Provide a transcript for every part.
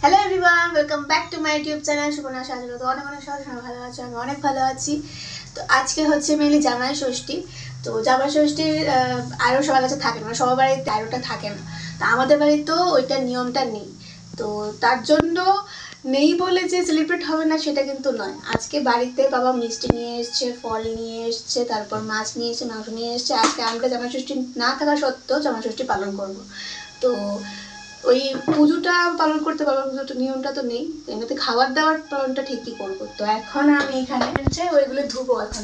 Hello everyone, welcome back to my YouTube channel Subarna Sajlo. তো অনেক সবাই ভালো আছো, আমি অনেক ভালো আছি। তো আজকে হচ্ছে মেনলি জামাই ষষ্ঠী। তো জামাই ষষ্ঠীর আরও সবার কাছে থাকে না, সবার বাড়িতে আরোটা থাকে না। তো আমাদের বাড়িতেও ওইটার নিয়মটা নেই। তো তার জন্য নেই বলে যে সেলিব্রেট হবে না সেটা কিন্তু নয়। আজকে বাড়িতে বাবা মিষ্টি নিয়ে এসছে, ফল নিয়ে এসছে, তারপর মাছ নিয়ে এসছে, মাংস নিয়ে এসছে। আজকে আমরা জামাই ষষ্ঠী না থাকা সত্ত্বেও জামাই ষষ্ঠী পালন করব। তো ওই পুজোটা পালন করতে পারবো, পুজোটা নিয়মটা তো নেই, এমনিতে খাবার দাবার পালনটা ঠিকই করবো। তো এখন আমি এখানে ওইগুলো ধুবো। এখন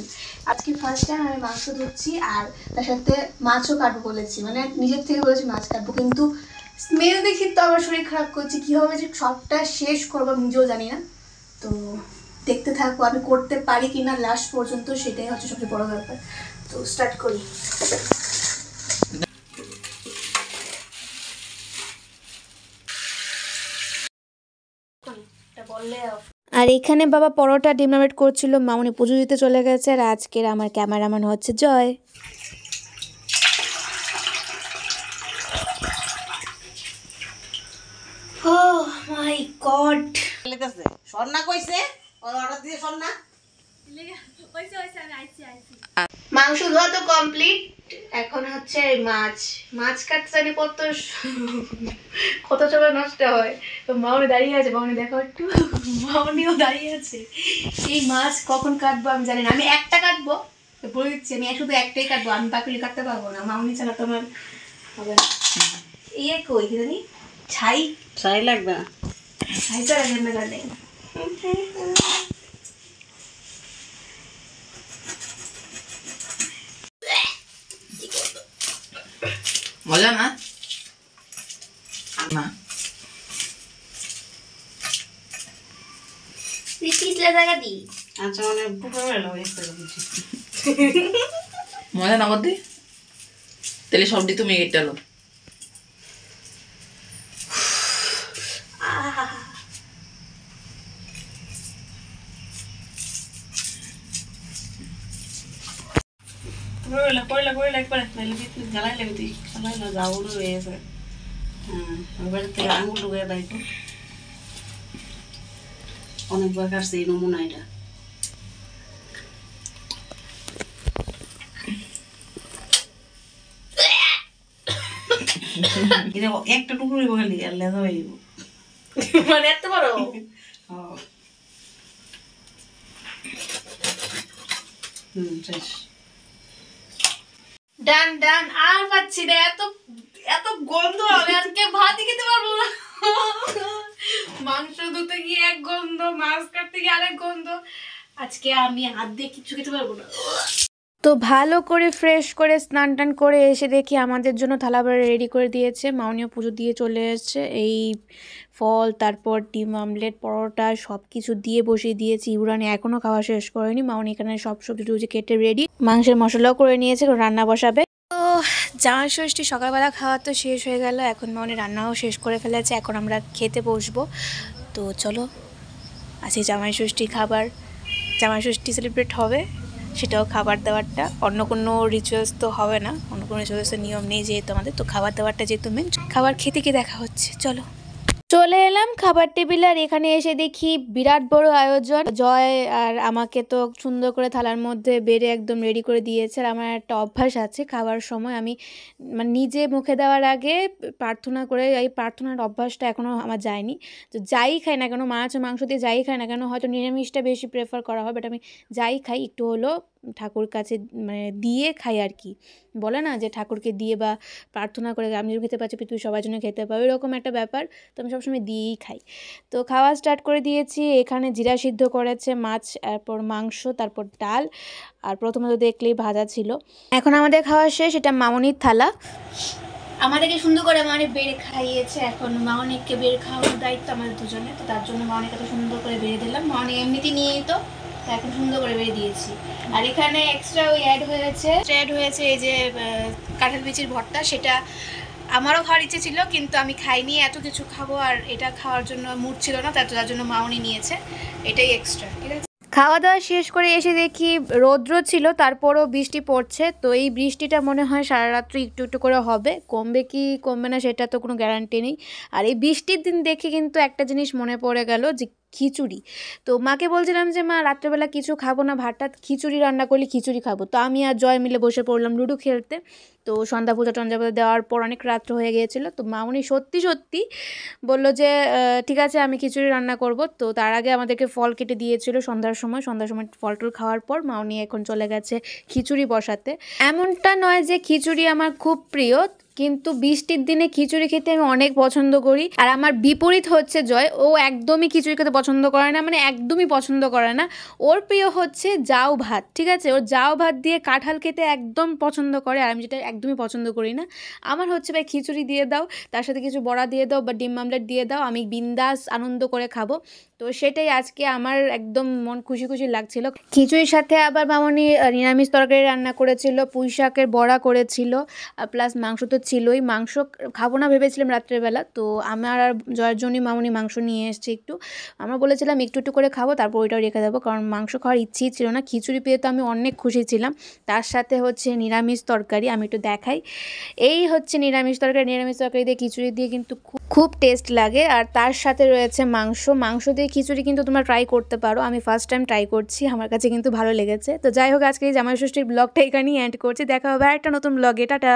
আজকে ফার্স্ট টাইম আমি মাংস ধুচ্ছি, আর তার সাথে মাছও কাটবো বলেছি, মানে নিজের থেকে বলেছি মাছ কাটবো, কিন্তু স্মেল দেখি তো আমার শরীর খারাপ করছে। কীভাবে যে সবটা শেষ করবো নিজেও জানি না। তো দেখতে থাকবো আমি করতে পারি কিনা লাস্ট পর্যন্ত, সেটাই হচ্ছে সবচেয়ে বড় ব্যাপার। তো স্টার্ট করি। আর এখানে বাবা পরোটা ডিম অমলেট করছিল, মামনি পুজো দিতে চলে গেছে, আর আজকের আমার ক্যামেরাম্যান হচ্ছে জয়। ওহ মাই গড, স্বর্ণা কইছে ওর অর্ডার দিয়ে স্বর্ণা মাংস ধোয়া তো কমপ্লিট। এখন হচ্ছে মাছ কাটতে জানি কত সময় নষ্ট হয়। তো মামনি দাঁড়িয়ে আছে, মামনি দেখো একটু, মামনিও দাঁড়িয়ে আছে। এই মাছ কখন কাটবো আমি জানি না। আমি একটা কাটবো, বলে দিচ্ছি, আমি শুধু একটাই কাটবো, আমি বাকিগুলি কাটতে পারবো না। মামনি ছাড়া তোমার হবে না। ইয়ে কই কি জানি, ছাই লাগবে না, ছাইটা লাগবে না নেই। মজা না না পিছলা জায়গা দি। আচ্ছা মানে পুরো এলো একটা বুঝি মজা না করতে তাহলে সব দি তুমি এটা লো করে একবার জ্বালাই লাগবে, তুই জ্বালাই না যাওয়ার হয়ে গেছে। হ্যাঁ এবার থেকে আঙুল ঢুকে বাইক অনেকবার কাটছে এই নমুনা। এটা একটা টুকরো বলি আর লেদা হয়ে যাবো, মানে এত বড়। শেষ ডান ডান, আর পাচ্ছি না, এত এত গন্ধ, আমি আজকে ভাতই খেতে পারবো না। মাংস ধুতে গিয়ে এক গন্ধ, মাছ কাটতে গিয়ে আরেক গন্ধ, আজকে আমি হাত দিয়ে কিছু খেতে পারবো না। তো ভালো করে ফ্রেশ করে স্নান টান করে এসে দেখি আমাদের জন্য থালাবাড়ি রেডি করে দিয়েছে। মামনিও পুজো দিয়ে চলে এসেছে। এই ফল, তারপর ডিম আমলেট, পরোটা সব কিছু দিয়ে বসিয়ে দিয়েছি। ইউরানি এখনও খাওয়া শেষ করেনি। মামনি এখানে সব সবজি টুজি কেটে রেডি, মাংসের মশলাও করে নিয়েছে, রান্না বসাবে। তো জামাই ষষ্ঠী সকালবেলা খাওয়া তো শেষ হয়ে গেল, এখন মামনি রান্নাও শেষ করে ফেলেছে, এখন আমরা খেতে বসবো। তো চলো, আজকে জামাই ষষ্ঠী খাবার, জামাই ষষ্ঠী সেলিব্রেট হবে, সেটাও খাবার দাবারটা, অন্য কোনো রিচুয়ালস তো হবে না, অন্য কোনো রিচুয়ালসের নিয়ম নেই যেহেতু আমাদের। তো খাবার দাবারটা যেহেতু মেন, খাবার খেতে গিয়ে দেখা হচ্ছে। চলো, চলে এলাম খাবার টেবিল, আর এখানে এসে দেখি বিরাট বড় আয়োজন। জয় আর আমাকে তো সুন্দর করে থালার মধ্যে বেড়ে একদম রেডি করে দিয়েছে। আর আমার একটা অভ্যাস আছে, খাবার সময় আমি মানে নিজে মুখে দেওয়ার আগে প্রার্থনা করে, এই প্রার্থনার অভ্যাসটা এখনও আমার যায়নি। তো যাই খাই না কেন, মাছ মাংস দিয়ে যাই খাই না কেন, হয়তো নিরামিষটা বেশি প্রেফার করা হয়, বাট আমি যাই খাই একটু হলো ঠাকুর কাছে মানে দিয়ে খাই আর কি। বলে না যে ঠাকুরকে দিয়ে বা প্রার্থনা করে আমি যদি খেতে পাচ্ছি পৃথিবীর সবার জন্য খেতে পাবে, এরকম একটা ব্যাপার। তো আমি সবসময় দিয়েই খাই। তো খাওয়া স্টার্ট করে দিয়েছি। এখানে জিরা সিদ্ধ করেছে, মাছ, তারপর মাংস, তারপর ডাল, আর প্রথমে তো দেখলেই ভাজা ছিল। এখন আমাদের খাওয়া শেষ, এটা মামনির থালা। আমাদেরকে সুন্দর করে মামনি বেড়ে খাইয়েছে, এখন মামনিকে বেড়ে খাওয়ানোর দায়িত্ব আমাদের দুজনে। তো তার জন্য মামনিকে তো সুন্দর করে বেড়ে দিলাম, মামনি এমনিতেই নিয়েই তো এখন সুন্দর করে বেড়ে দিয়েছি। আর এখানে এক্সট্রা ওই অ্যাড হয়েছে এই যে কাঁঠাল বিচির ভর্তা, সেটা আমারও খাওয়ার ইচ্ছে ছিল, কিন্তু আমি খাইনি, এত কিছু খাবো আর এটা খাওয়ার জন্য মুড ছিল না, তার জন্য মামনি নিয়েছে, এটাই এক্সট্রা। ঠিক আছে, খাওয়া দাওয়া শেষ করে এসে দেখি রৌদ্র ছিল, তারপরও বৃষ্টি পড়ছে। তো এই বৃষ্টিটা মনে হয় সারা রাত্রি একটু একটু করে হবে, কমবে কি কমবে না সেটা তো কোনো গ্যারান্টি নেই। আর এই বৃষ্টির দিন দেখে কিন্তু একটা জিনিস মনে পড়ে গেল, যে খিচুড়ি। তো মাকে বলছিলাম যে মা রাত্রেবেলা কিছু খাবো না, ভাতটা খিচুড়ি রান্না করলে খিচুড়ি খাবো। তো আমি আর জয় মিলে বসে পড়লাম লুডো খেলতে। তো সন্ধ্যা পূজা টঞ্জা পূজা দেওয়ার পর অনেক রাত্র হয়ে গিয়েছিলো। তো মামনি সত্যি সত্যি বললো যে ঠিক আছে আমি খিচুড়ি রান্না করব। তো তার আগে আমাদেরকে ফল কেটে দিয়েছিল সন্ধ্যার সময় ফল টল খাওয়ার পর মামনি এখন চলে গেছে খিচুড়ি বসাতে। এমনটা নয় যে খিচুড়ি আমার খুব প্রিয়, কিন্তু বৃষ্টির দিনে খিচুড়ি খেতে আমি অনেক পছন্দ করি। আর আমার বিপরীত হচ্ছে জয়, ও একদমই খিচুড়ি খেতে পছন্দ করে না, মানে একদমই পছন্দ করে না। ওর প্রিয় হচ্ছে জাউ ভাত, ঠিক আছে, ওর জাউ ভাত দিয়ে কাঁঠাল খেতে একদম পছন্দ করে, আর আমি যেটা একদমই পছন্দ করি না। আমার হচ্ছে ভাই খিচুড়ি দিয়ে দাও, তার সাথে কিছু বড়া দিয়ে দাও বা ডিম আমলেট দিয়ে দাও, আমি বিন্দাস আনন্দ করে খাবো। তো সেটাই আজকে আমার একদম মন খুশি খুশি লাগছিল। খিচুড়ির সাথে আবার মামনি নিরামিষ তরকারি রান্না করেছিল, পুঁই শাকের বড়া করেছিল, প্লাস মাংস তো ছিলই। মাংস খাবো না ভেবেছিলাম রাত্রেবেলা, তো আমার আর জয়ের জন্যই মামনি মাংস নিয়ে এসছে একটু। আমরা বলেছিলাম একটু একটু করে খাবো, তারপর ওইটাও রেখে দেবো, কারণ মাংস খাওয়ার ইচ্ছেই ছিল না। খিচুড়ি পেয়ে তো আমি অনেক খুশি ছিলাম। তার সাথে হচ্ছে নিরামিষ তরকারি, আমি একটু দেখাই। এই হচ্ছে নিরামিষ তরকারি দিয়ে খিচুড়ি দিয়ে কিন্তু খুব টেস্ট লাগে। আর তার সাথে রয়েছে মাংস দিয়ে খিচুড়ি কিন্তু তোমরা ট্রাই করতে পারো, আমি ফার্স্ট টাইম ট্রাই করছি, আমার কাছে কিন্তু ভালো লেগেছে। তো যাই হোক, আজকে এই জামাই ষষ্ঠীর ব্লগটা এখানেই এন্ড করছি। দেখা হবে আরেকটা নতুন ব্লগে, টাটা।